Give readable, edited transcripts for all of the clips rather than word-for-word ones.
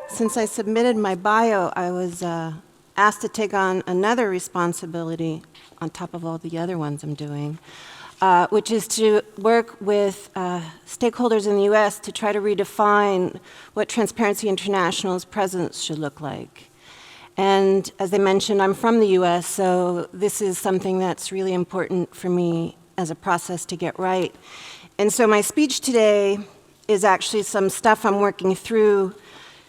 Since I submitted my bio, I was asked to take on another responsibility on top of all the other ones I'm doing, which is to work with stakeholders in the US to try to redefine what Transparency International's presence should look like. And as I mentioned, I'm from the US, so this is something that's really important for me as a process to get right. And so my speech today is actually some stuff I'm working through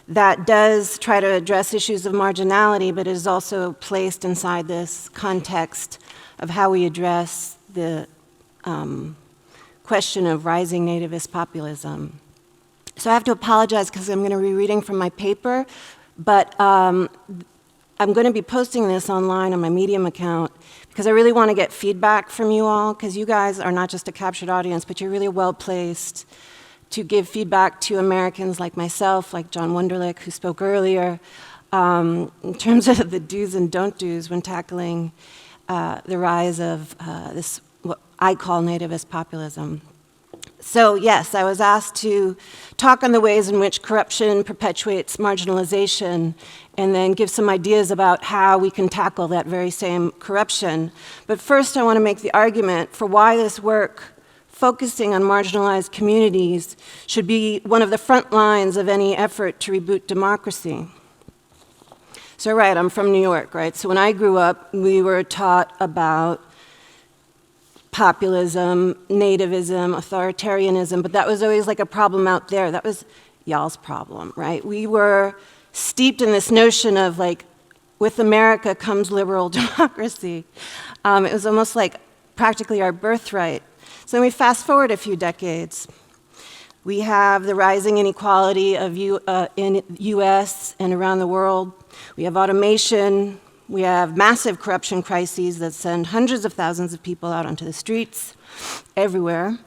that does try to address issues of marginality, but is also placed inside this context of how we address the question of rising nativist populism. So I have to apologize because I'm going to be reading from my paper, but I'm going to be posting this online on my Medium account because I really want to get feedback from you all, because you guys are not just a captured audience, but you're really well placed to give feedback to Americans like myself, like John Wunderlich, who spoke earlier, in terms of the do's and don't do's when tackling the rise of this, what I call nativist populism. So yes, I was asked to talk on the ways in which corruption perpetuates marginalization and then give some ideas about how we can tackle that very same corruption. But first I want to make the argument for why this work focusing on marginalized communities should be one of the front lines of any effort to reboot democracy. So right, I'm from New York, right? So when I grew up, we were taught about populism, nativism, authoritarianism, but that was always like a problem out there. That was y'all's problem, right? We were steeped in this notion of like, with America comes liberal democracy. It was almost like practically our birthright. So then we fast forward a few decades. We have the rising inequality of in the US and around the world. We have automation. We have massive corruption crises that send hundreds of thousands of people out onto the streets everywhere.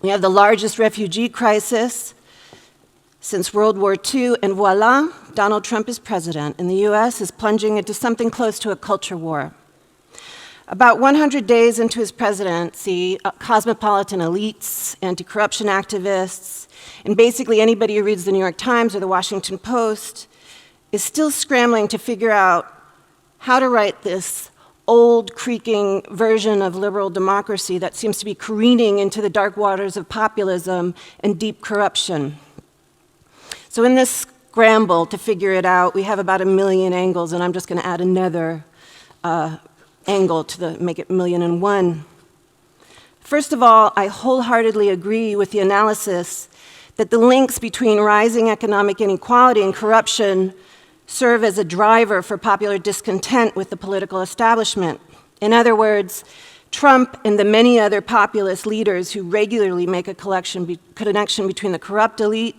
We have the largest refugee crisis since World War II, and voila, Donald Trump is president, and the US is plunging into something close to a culture war. About 100 days into his presidency, cosmopolitan elites, anti-corruption activists, and basically anybody who reads the New York Times or the Washington Post is still scrambling to figure out how to write this old, creaking version of liberal democracy that seems to be careening into the dark waters of populism and deep corruption. So in this scramble to figure it out, we have about 1 million angles, and I'm just going to add another angle to make it 1,000,001. First of all, I wholeheartedly agree with the analysis that the links between rising economic inequality and corruption serve as a driver for popular discontent with the political establishment. In other words, Trump and the many other populist leaders who regularly make a connection between the corrupt elite,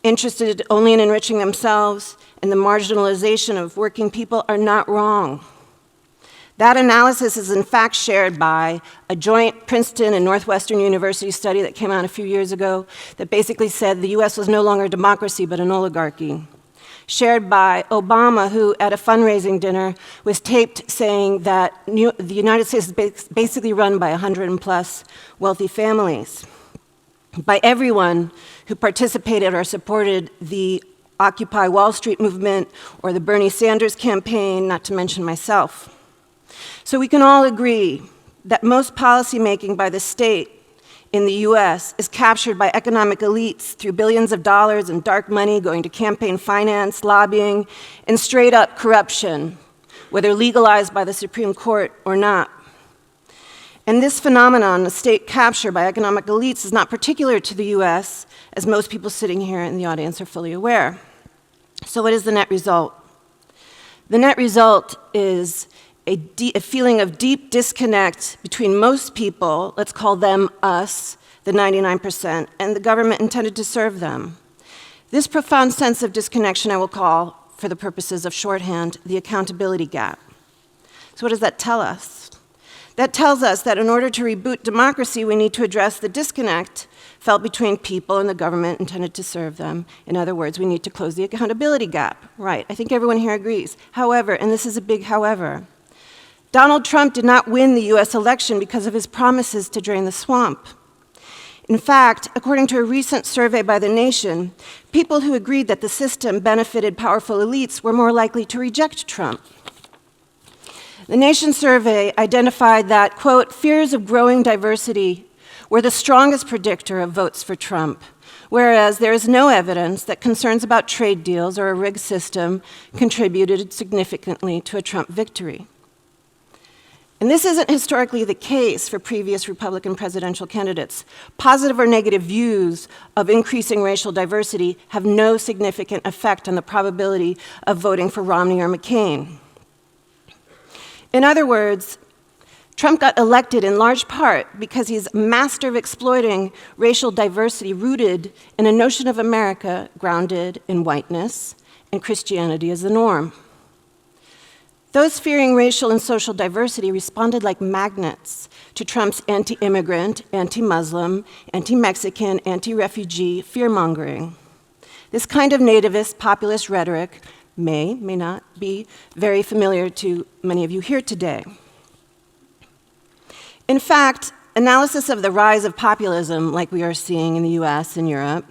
interested only in enriching themselves, and the marginalization of working people are not wrong. That analysis is in fact shared by a joint Princeton and Northwestern University study that came out a few years ago that basically said the US was no longer a democracy but an oligarchy. Shared by Obama, who at a fundraising dinner was taped saying that the United States is basically run by 100+ wealthy families. By everyone who participated or supported the Occupy Wall Street movement or the Bernie Sanders campaign, not to mention myself. So we can all agree that most policymaking by the state in the US is captured by economic elites through billions of dollars in dark money going to campaign finance, lobbying, and straight up corruption, whether legalized by the Supreme Court or not. And this phenomenon of state capture by economic elites is not particular to the US, as most people sitting here in the audience are fully aware. So what is the net result? The net result is a feeling of deep disconnect between most people, let's call them us, the 99%, and the government intended to serve them. This profound sense of disconnection I will call, for the purposes of shorthand, the accountability gap. So what does that tell us? That tells us that in order to reboot democracy, we need to address the disconnect felt between people and the government intended to serve them. In other words, we need to close the accountability gap. Right, I think everyone here agrees. However, and this is a big however, Donald Trump did not win the US election because of his promises to drain the swamp. In fact, according to a recent survey by The Nation, people who agreed that the system benefited powerful elites were more likely to reject Trump. The Nation survey identified that, quote, fears of growing diversity were the strongest predictor of votes for Trump, whereas there is no evidence that concerns about trade deals or a rigged system contributed significantly to a Trump victory. And this isn't historically the case for previous Republican presidential candidates. Positive or negative views of increasing racial diversity have no significant effect on the probability of voting for Romney or McCain. In other words, Trump got elected in large part because he's a master of exploiting racial diversity rooted in a notion of America grounded in whiteness and Christianity as the norm. Those fearing racial and social diversity responded like magnets to Trump's anti-immigrant, anti-Muslim, anti-Mexican, anti-refugee fear-mongering. This kind of nativist populist rhetoric may not be very familiar to many of you here today. In fact, analysis of the rise of populism, like we are seeing in the US and Europe,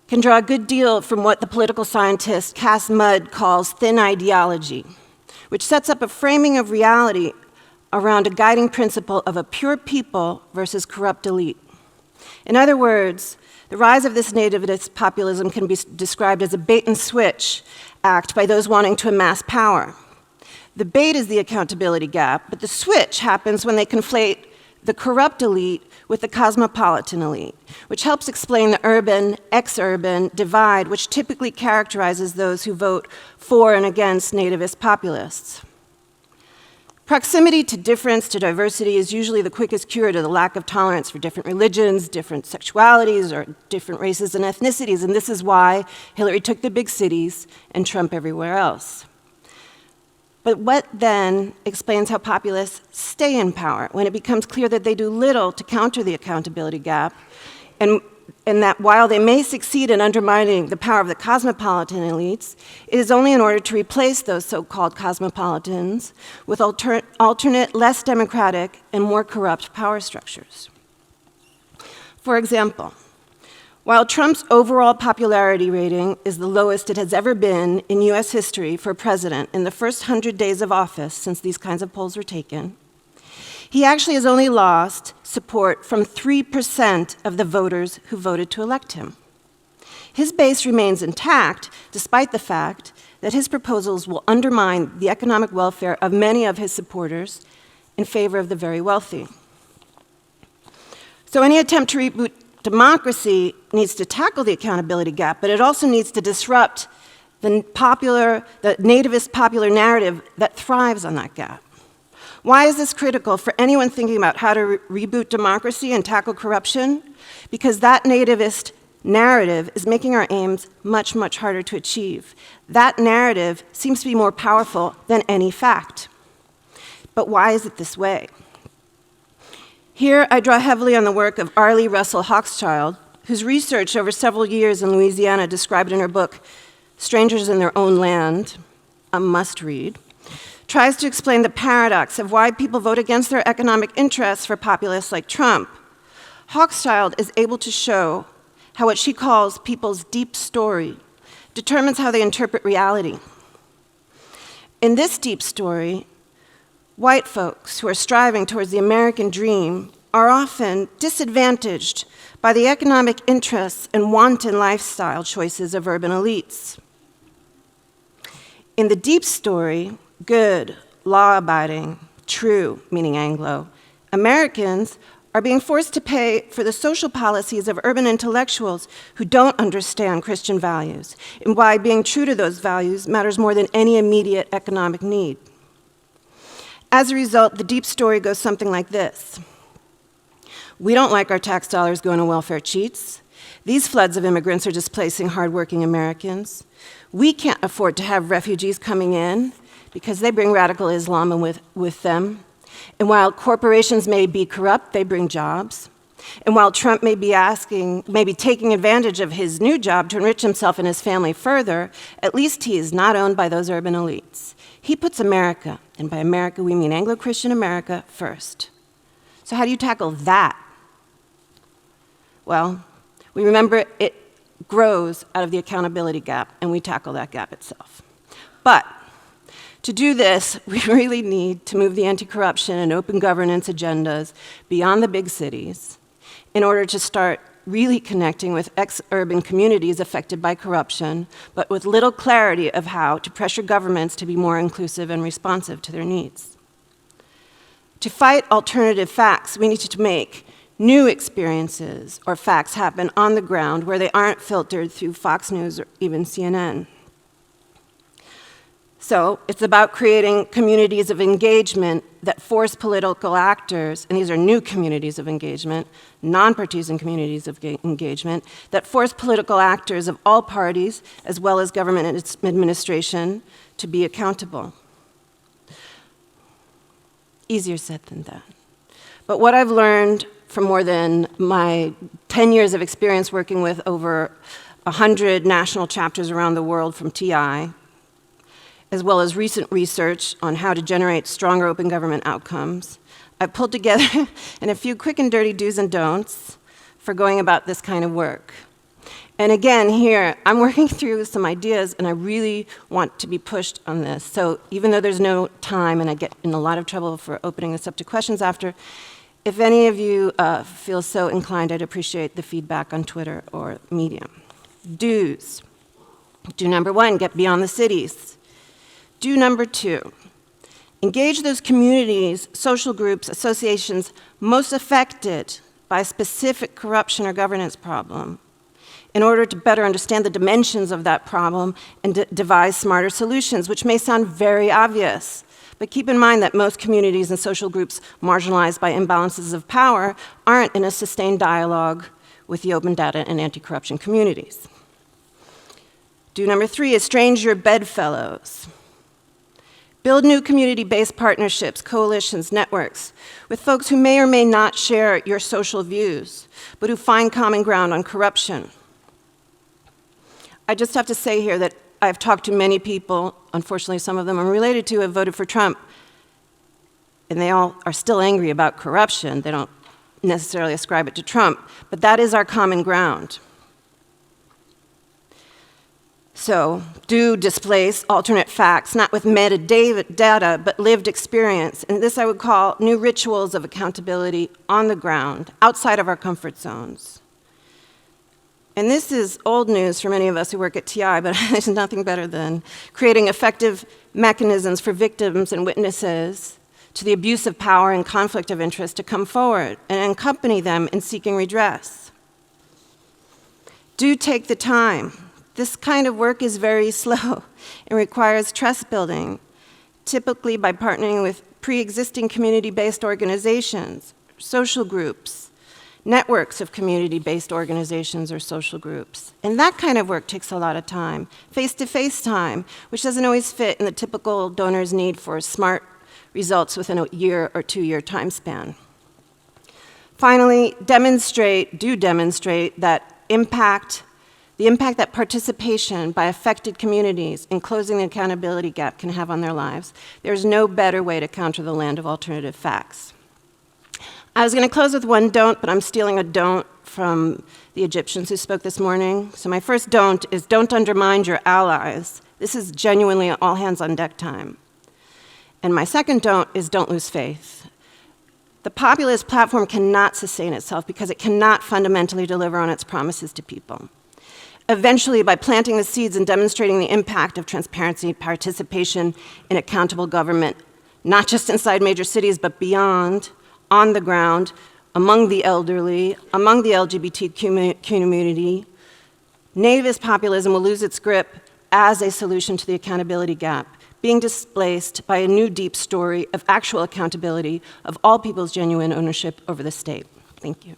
can draw a good deal from what the political scientist Cass Mudd calls thin ideology, which sets up a framing of reality around a guiding principle of a pure people versus corrupt elite. In other words, the rise of this nativist populism can be described as a bait and switch act by those wanting to amass power. The bait is the accountability gap, but the switch happens when they conflate the corrupt elite with the cosmopolitan elite, which helps explain the urban, ex-urban divide, which typically characterizes those who vote for and against nativist populists. Proximity to difference, to diversity, is usually the quickest cure to the lack of tolerance for different religions, different sexualities, or different races and ethnicities, and this is why Hillary took the big cities and Trump everywhere else. But what then explains how populists stay in power when it becomes clear that they do little to counter the accountability gap, and that while they may succeed in undermining the power of the cosmopolitan elites, it is only in order to replace those so-called cosmopolitans with alternate, less democratic, and more corrupt power structures. For example, while Trump's overall popularity rating is the lowest it has ever been in US history for a president in the first 100 days of office since these kinds of polls were taken, he actually has only lost support from 3% of the voters who voted to elect him. His base remains intact, despite the fact that his proposals will undermine the economic welfare of many of his supporters in favor of the very wealthy. So any attempt to reboot democracy needs to tackle the accountability gap, but it also needs to disrupt the nativist popular narrative that thrives on that gap. Why is this critical for anyone thinking about how to reboot democracy and tackle corruption? Because that nativist narrative is making our aims much, much harder to achieve. That narrative seems to be more powerful than any fact. But why is it this way? Here, I draw heavily on the work of Arlie Russell Hochschild, whose research over several years in Louisiana, described in her book, Strangers in Their Own Land, a must-read, tries to explain the paradox of why people vote against their economic interests for populists like Trump. Hochschild is able to show how what she calls people's deep story determines how they interpret reality. In this deep story, white folks who are striving towards the American dream are often disadvantaged by the economic interests and wanton lifestyle choices of urban elites. In the deep story, good, law-abiding, true, meaning Anglo, Americans are being forced to pay for the social policies of urban intellectuals who don't understand Christian values, and why being true to those values matters more than any immediate economic need. As a result, the deep story goes something like this. We don't like our tax dollars going to welfare cheats. These floods of immigrants are displacing hardworking Americans. We can't afford to have refugees coming in because they bring radical Islam with them. And while corporations may be corrupt, they bring jobs. And while Trump may be taking advantage of his new job to enrich himself and his family further, at least he is not owned by those urban elites. He puts America, and by America we mean Anglo-Christian America, first. So how do you tackle that? Well, we remember it grows out of the accountability gap, and we tackle that gap itself. But to do this, we really need to move the anti-corruption and open governance agendas beyond the big cities in order to start really connecting with ex-urban communities affected by corruption, but with little clarity of how to pressure governments to be more inclusive and responsive to their needs. To fight alternative facts, we need to make new experiences or facts happen on the ground where they aren't filtered through Fox News or even CNN. So it's about creating communities of engagement that force political actors, and these are new communities of engagement, non-partisan communities of engagement, that force political actors of all parties, as well as government and its administration, to be accountable. Easier said than done. But what I've learned from more than my 10 years of experience working with over 100 national chapters around the world from TI, as well as recent research on how to generate stronger open government outcomes, I've pulled together in a few quick and dirty do's and don'ts for going about this kind of work. And again, here, I'm working through some ideas, and I really want to be pushed on this. So even though there's no time, and I get in a lot of trouble for opening this up to questions after, if any of you feel so inclined, I'd appreciate the feedback on Twitter or Medium. Do's. Do number 1, get beyond the cities. Do number 2, engage those communities, social groups, associations most affected by a specific corruption or governance problem in order to better understand the dimensions of that problem and devise smarter solutions, which may sound very obvious. But keep in mind that most communities and social groups marginalized by imbalances of power aren't in a sustained dialogue with the open data and anti-corruption communities. Do number 3, estrange your bedfellows. Build new community-based partnerships, coalitions, networks with folks who may or may not share your social views, but who find common ground on corruption. I just have to say here that I've talked to many people, unfortunately some of them I'm related to, have voted for Trump, and they all are still angry about corruption. They don't necessarily ascribe it to Trump, but that is our common ground. So, do displace alternate facts, not with metadata, but lived experience. And this I would call new rituals of accountability on the ground, outside of our comfort zones. And this is old news for many of us who work at TI, but there's nothing better than creating effective mechanisms for victims and witnesses to the abuse of power and conflict of interest to come forward and accompany them in seeking redress. Do take the time. This kind of work is very slow and requires trust building, typically by partnering with pre-existing community-based organizations, social groups, networks of community-based organizations or social groups. And that kind of work takes a lot of time, face-to-face time, which doesn't always fit in the typical donor's need for smart results within a year or 2-year time span. Finally, do demonstrate that the impact that participation by affected communities in closing the accountability gap can have on their lives. There's no better way to counter the land of alternative facts. I was going to close with one don't, but I'm stealing a don't from the Egyptians who spoke this morning. So my first don't is don't undermine your allies. This is genuinely all hands on deck time. And my second don't is don't lose faith. The populist platform cannot sustain itself because it cannot fundamentally deliver on its promises to people. Eventually, by planting the seeds and demonstrating the impact of transparency, participation in accountable government, not just inside major cities, but beyond, on the ground, among the elderly, among the LGBT community, nativist populism will lose its grip as a solution to the accountability gap, being displaced by a new deep story of actual accountability of all people's genuine ownership over the state. Thank you.